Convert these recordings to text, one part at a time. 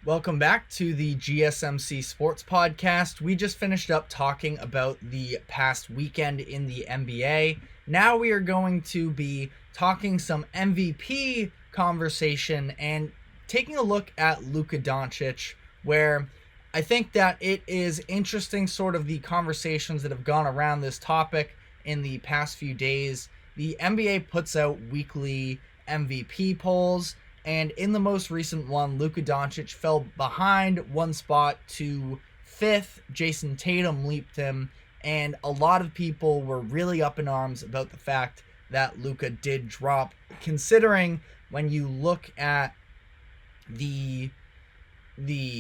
Welcome back to the GSMC Sports Podcast. We just finished up talking about the past weekend in the NBA. Now we are going to be talking some MVP conversation and taking a look at Luka Doncic, where I think that it is interesting sort of the conversations that have gone around this topic in the past few days. The NBA puts out weekly MVP polls, and in the most recent one, Luka Doncic fell behind one spot to fifth. Jason Tatum leaped him, and a lot of people were really up in arms about the fact that Luka did drop, considering when you look at the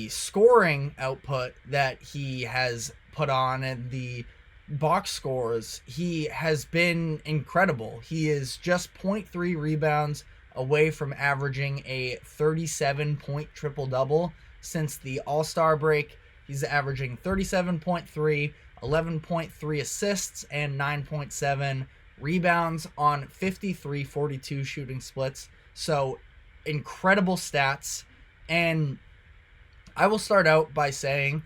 scoring output that he has put on and the box scores, he has been incredible. He is just 0.3 rebounds away from averaging a 37-point triple-double since the All-Star break. He's averaging 37.3, 11.3 assists, and 9.7 rebounds on 53-42 shooting splits. So, incredible stats. And I will start out by saying,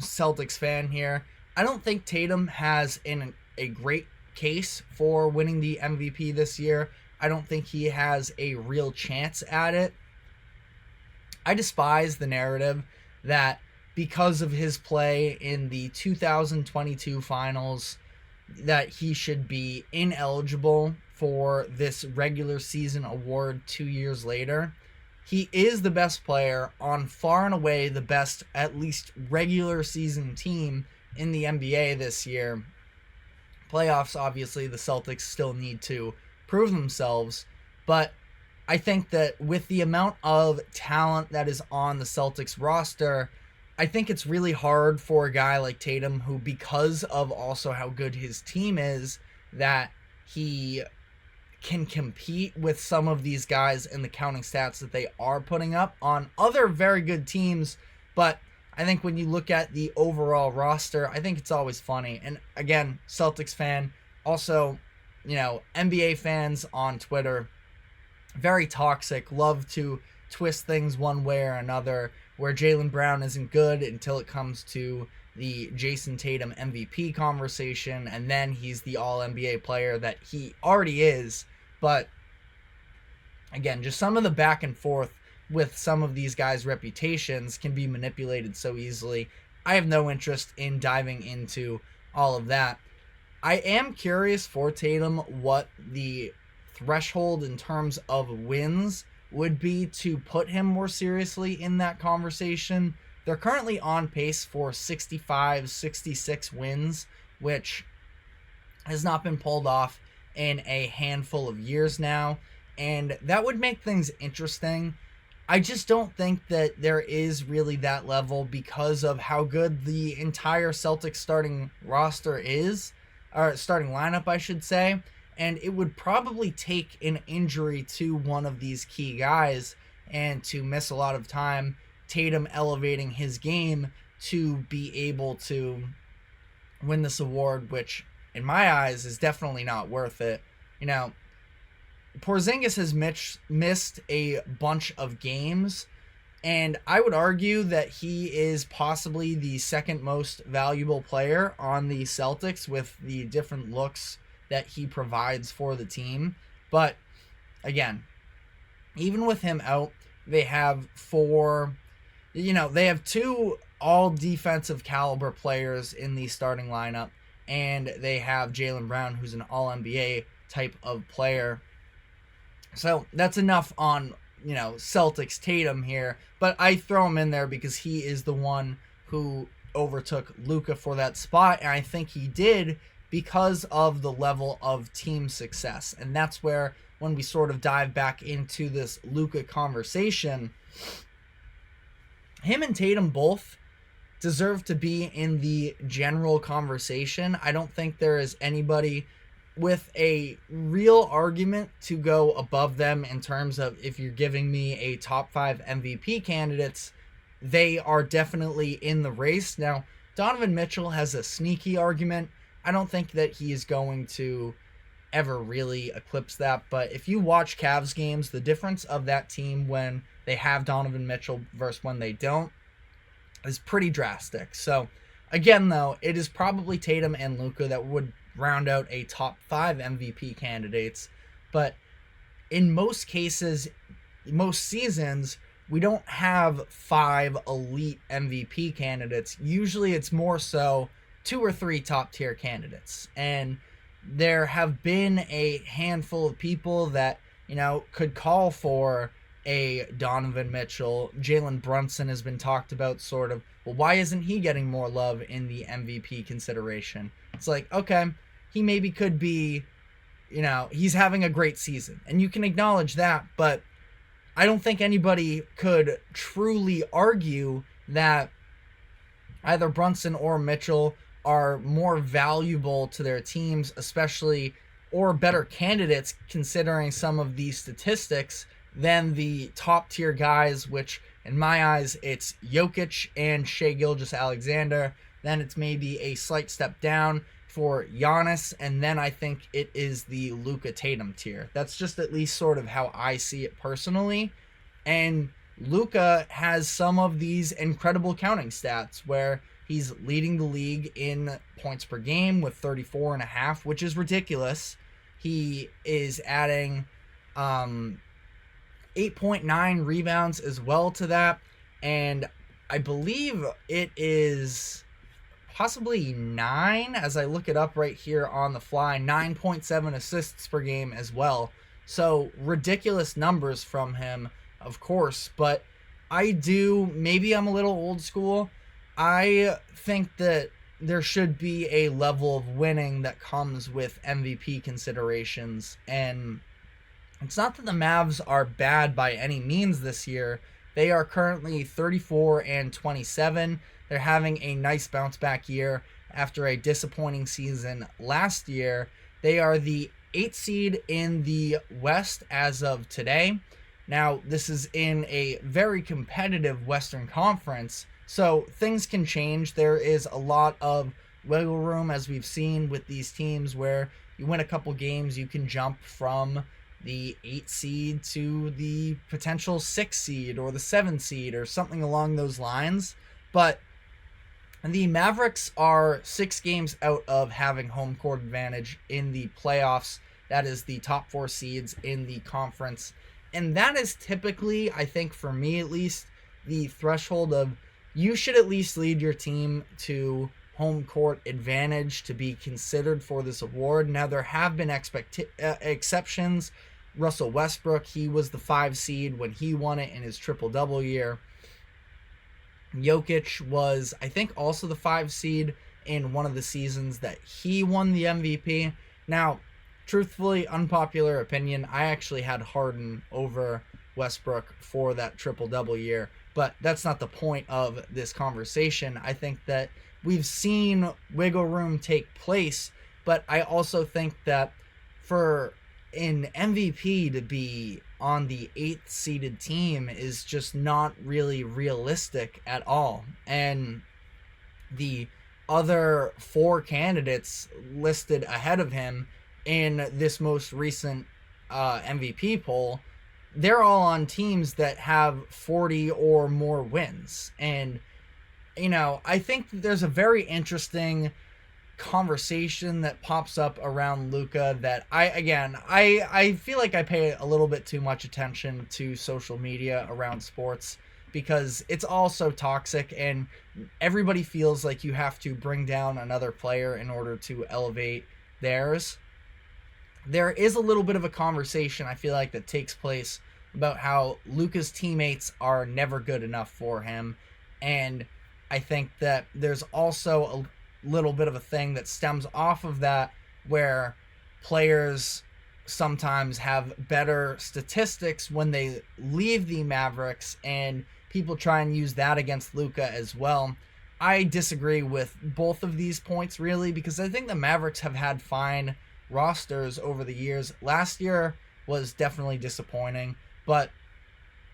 Celtics fan here, I don't think Tatum has a great case for winning the MVP this year. I don't think he has a real chance at it. I despise the narrative that because of his play in the 2022 finals, that he should be ineligible for this regular season award 2 years later. He is the best player on far and away the best, at least regular season team in the NBA this year. Playoffs, obviously, the Celtics still need to prove themselves, but I think that with the amount of talent that is on the Celtics roster, I think it's really hard for a guy like Tatum, who, because of also how good his team is, that he can compete with some of these guys in the counting stats that they are putting up on other very good teams. But I think when you look at the overall roster, I think it's always funny. And again, Celtics fan, also, NBA fans on Twitter, very toxic, love to twist things one way or another, where Jaylen Brown isn't good until it comes to the Jason Tatum MVP conversation, and then he's the All-NBA player that he already is. But again, just some of the back and forth with some of these guys' reputations can be manipulated so easily. I have no interest in diving into all of that. I am curious for Tatum what the threshold in terms of wins would be to put him more seriously in that conversation. They're currently on pace for 65, 66 wins, which has not been pulled off in a handful of years now, and that would make things interesting. I just don't think that there is really that level because of how good the entire Celtics starting roster is, or starting lineup, I should say, and it would probably take an injury to one of these key guys and to miss a lot of time, Tatum elevating his game to be able to win this award, which in my eyes is definitely not worth it. Porzingis has missed a bunch of games, and I would argue that he is possibly the second most valuable player on the Celtics with the different looks that he provides for the team. But again, even with him out, they have they have two all defensive caliber players in the starting lineup, and they have Jaylen Brown, who's an all-NBA type of player. So that's enough on, Celtics Tatum here, but I throw him in there because he is the one who overtook Luka for that spot, and I think he did because of the level of team success. And that's where, when we sort of dive back into this Luka conversation, him and Tatum both deserve to be in the general conversation. I don't think there is anybody with a real argument to go above them in terms of, if you're giving me a top 5 MVP candidates, they are definitely in the race. Now, Donovan Mitchell has a sneaky argument. I don't think that he is going to ever really eclipse that. But if you watch Cavs games, the difference of that team when they have Donovan Mitchell versus when they don't is pretty drastic. So again, though, it is probably Tatum and Luka that would round out a top 5 MVP candidates. But in most cases, most seasons, we don't have 5 elite MVP candidates. Usually it's more so 2 or 3 top tier candidates. And there have been a handful of people that, could call for a Donovan Mitchell. Jalen Brunson has been talked about sort of, well, why isn't he getting more love in the MVP consideration? It's like, okay, he maybe could be, he's having a great season. And you can acknowledge that, but I don't think anybody could truly argue that either Brunson or Mitchell are more valuable to their teams, especially, or better candidates considering some of these statistics than the top tier guys, which in my eyes, it's Jokic and Shai Gilgeous-Alexander. Then it's maybe a slight step down for Giannis, and then I think it is the Luka Tatum tier. That's just at least sort of how I see it personally. And Luka has some of these incredible counting stats where he's leading the league in points per game with 34.5, which is ridiculous. He is adding 8.9 rebounds as well to that, and I believe it is possibly 9, as I look it up right here on the fly, 9.7 assists per game as well. So ridiculous numbers from him, of course, but maybe I'm a little old school. I think that there should be a level of winning that comes with MVP considerations, and it's not that the Mavs are bad by any means this year. They are currently 34-27. They're having a nice bounce back year after a disappointing season last year. They are the 8th seed in the West as of today. Now, this is in a very competitive Western Conference, so things can change. There is a lot of wiggle room, as we've seen with these teams, where you win a couple games, you can jump from the 8th seed to the potential 6th seed or the 7th seed or something along those lines. But the Mavericks are 6 games out of having home court advantage in the playoffs. That is the top 4 seeds in the conference. And that is typically, I think for me at least, the threshold of you should at least lead your team to home court advantage to be considered for this award. Now, there have been exceptions. Russell Westbrook, he was the 5 seed when he won it in his triple-double year. Jokic was, I think, also the 5 seed in one of the seasons that he won the MVP. Now, truthfully, unpopular opinion, I actually had Harden over Westbrook for that triple-double year, but that's not the point of this conversation. I think that we've seen wiggle room take place, but I also think that for an MVP to be on the 8th seeded team is just not really realistic at all. And the other 4 candidates listed ahead of him in this most recent MVP poll, they're all on teams that have 40 or more wins. And, I think there's a very interesting conversation that pops up around Luka that I feel like I pay a little bit too much attention to social media around sports because it's all so toxic and everybody feels like you have to bring down another player in order to elevate theirs. There is a little bit of a conversation I feel like that takes place about how Luka's teammates are never good enough for him, and I think that there's also a little bit of a thing that stems off of that where players sometimes have better statistics when they leave the Mavericks, and people try and use that against Luka as well. I disagree with both of these points really, because I think the Mavericks have had fine rosters over the years. Last year was definitely disappointing, but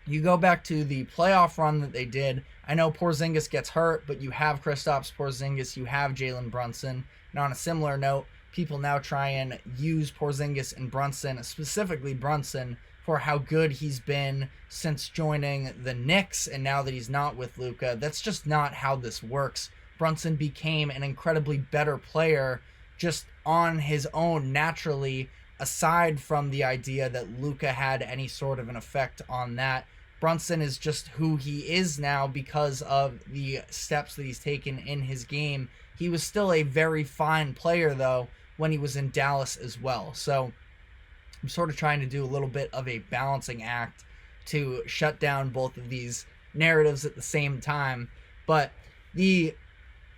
you go back to the playoff run that they did. I know Porzingis gets hurt, but you have Kristaps Porzingis, you have Jalen Brunson. And on a similar note, people now try and use Porzingis and Brunson, specifically Brunson, for how good he's been since joining the Knicks, and now that he's not with Luka. That's just not how this works. Brunson became an incredibly better player just on his own naturally, aside from the idea that Luka had any sort of an effect on that. Brunson is just who he is now because of the steps that he's taken in his game. He was still a very fine player, though, when he was in Dallas as well. So I'm sort of trying to do a little bit of a balancing act to shut down both of these narratives at the same time. But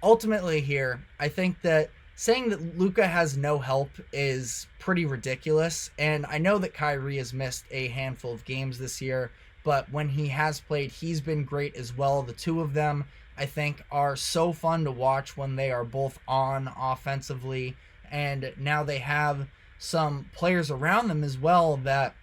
ultimately here, I think that saying that Luka has no help is pretty ridiculous. And I know that Kyrie has missed a handful of games this year, but when he has played, he's been great as well. The two of them, I think, are so fun to watch when they are both on offensively. And now they have some players around them as well that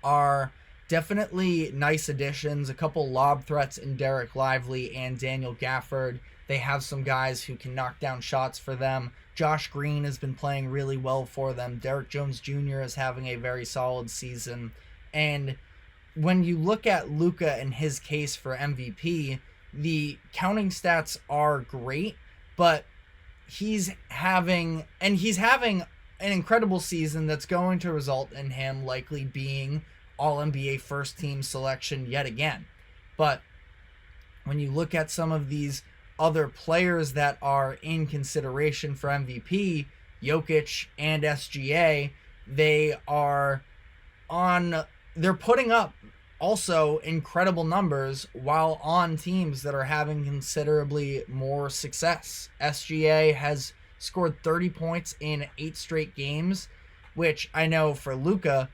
are definitely nice additions. A couple lob threats in Derek Lively and Daniel Gafford. They have some guys who can knock down shots for them. Josh Green has been playing really well for them. Derek Jones Jr. is having a very solid season. And when you look at Luka and his case for MVP, the counting stats are great, but he's having an incredible season that's going to result in him likely being All-NBA first team selection yet again. But when you look at some of these other players that are in consideration for MVP, Jokic and SGA, they're putting up also incredible numbers while on teams that are having considerably more success. SGA has scored 30 points in 8 straight games, which I know for Luka,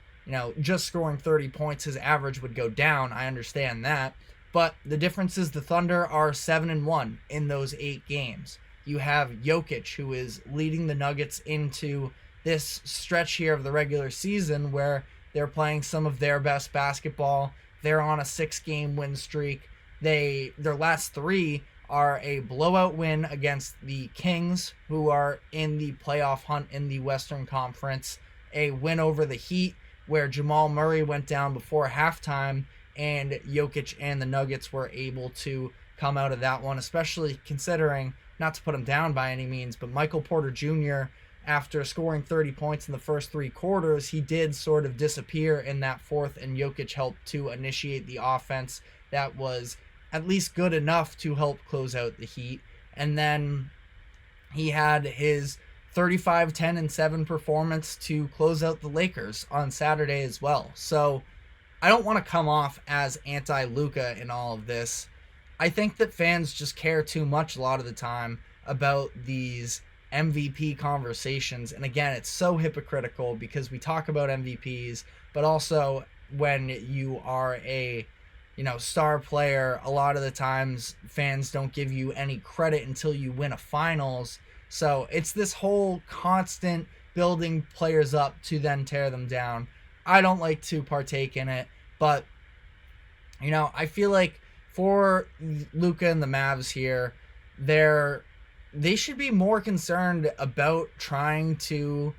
just scoring 30 points, his average would go down. I understand that. But the difference is the Thunder are 7-1 in those 8 games. You have Jokic, who is leading the Nuggets into this stretch here of the regular season where they're playing some of their best basketball. They're on a 6-game win streak. Their last 3 are a blowout win against the Kings, who are in the playoff hunt in the Western Conference, a win over the Heat, where Jamal Murray went down before halftime, and Jokic and the Nuggets were able to come out of that one, especially considering, not to put him down by any means, but Michael Porter Jr., after scoring 30 points in the first 3 quarters, he did sort of disappear in that fourth, and Jokic helped to initiate the offense that was at least good enough to help close out the Heat. And then he had his 35, 10, and 7 performance to close out the Lakers on Saturday as well. So I don't want to come off as anti-Luka in all of this. I think that fans just care too much a lot of the time about these MVP conversations. And again, it's so hypocritical because we talk about MVPs, but also when you are a star player, a lot of the times fans don't give you any credit until you win a finals. So it's this whole constant building players up to then tear them down. I don't like to partake in it, but I feel like for Luka and the Mavs here, they should be more concerned about trying to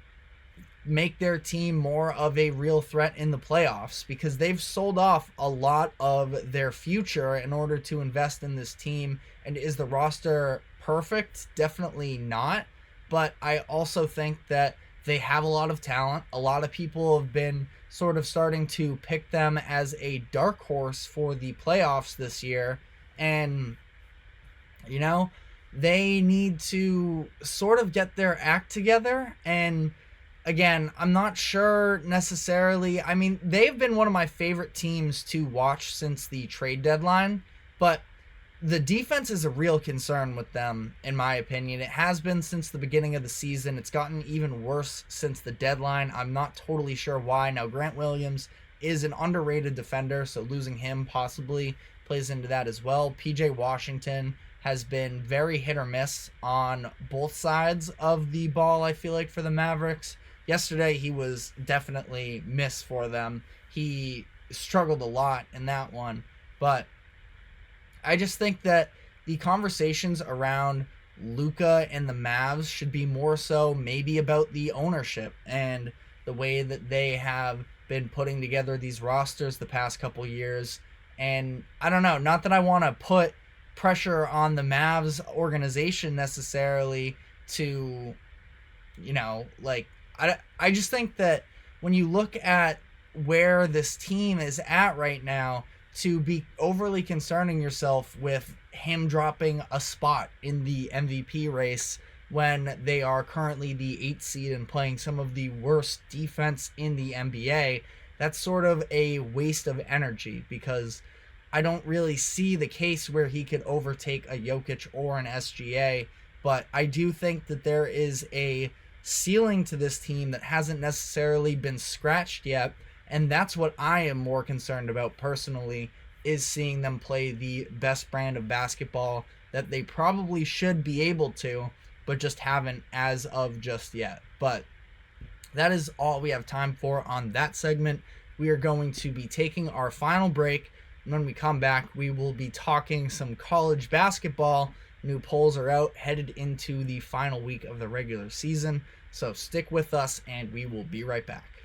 make their team more of a real threat in the playoffs, because they've sold off a lot of their future in order to invest in this team. And is the roster perfect? Definitely not. But I also think that they have a lot of talent. A lot of people have been sort of starting to pick them as a dark horse for the playoffs this year. And, they need to sort of get their act together. And again, I'm not sure necessarily. I mean, they've been one of my favorite teams to watch since the trade deadline, but the defense is a real concern with them, in my opinion. It has been since the beginning of the season. It's gotten even worse since the deadline. I'm not totally sure why. Now, Grant Williams is an underrated defender, so losing him possibly plays into that as well. PJ Washington has been very hit or miss on both sides of the ball, I feel like, for the Mavericks. Yesterday, he was definitely miss for them. He struggled a lot in that one. But I just think that the conversations around Luka and the Mavs should be more so maybe about the ownership and the way that they have been putting together these rosters the past couple years. And I don't know, not that I want to put pressure on the Mavs organization necessarily to, like, I just think that when you look at where this team is at right now, to be overly concerning yourself with him dropping a spot in the MVP race when they are currently the 8th seed and playing some of the worst defense in the NBA, that's sort of a waste of energy, because I don't really see the case where he could overtake a Jokic or an SGA, but I do think that there is a ceiling to this team that hasn't necessarily been scratched yet, and that's what I am more concerned about personally, is seeing them play the best brand of basketball that they probably should be able to, but just haven't as of just yet. But that is all we have time for on that segment. We are going to be taking our final break, and when we come back, we will be talking some college basketball. New polls are out, headed into the final week of the regular season. So stick with us, and we will be right back.